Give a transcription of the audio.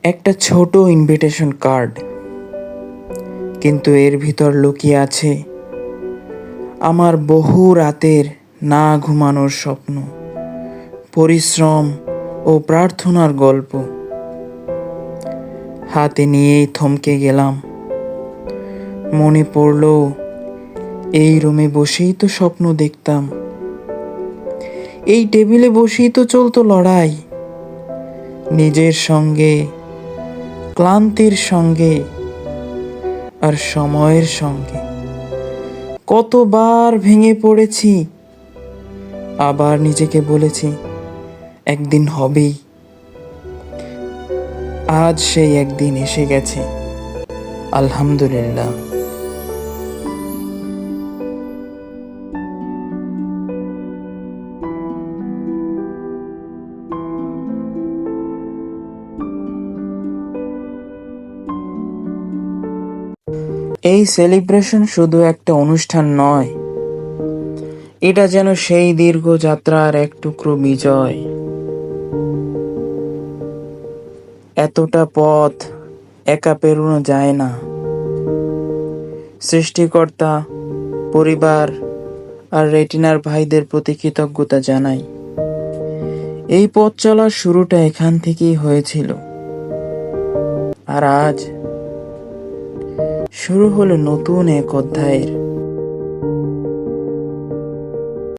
একটা ছোট invitation card, কিন্তু এর ভিতর লুকিয়ে আছে আমার বহু রাতের না ঘুমানোর স্বপ্ন, পরিশ্রম ও প্রার্থনার গল্প। হাতে নিয়েই থমকে গেলাম। মনে পড়ল, এই রুমে বসেই তো স্বপ্ন দেখতাম, এই টেবিলে বসেই তো চলতো লড়াই, নিজের সঙ্গে, ক্লান্তির সঙ্গে আর সময়ের সঙ্গে। কতবার ভেঙে পড়েছি, আবার নিজেকে বলেছি একদিন হবেই। আজ সেই একদিন এসে গেছে, আলহামদুলিল্লাহ। এই সেলিব্রেশন শুধু একটা অনুষ্ঠান নয়, এটা যেন সেই দীর্ঘ যাত্রার এক টুকরো বিজয়। এতটা পথ একা পেরোনো যায় না। সৃষ্টিকর্তা, পরিবার আর রেটিনার ভাইদের প্রতি কৃতজ্ঞতা জানাই। এই পথ চলার শুরুটা এখান থেকেই হয়েছিল, আর আজ শুরু হলো নতুন এক অধ্যায়ের।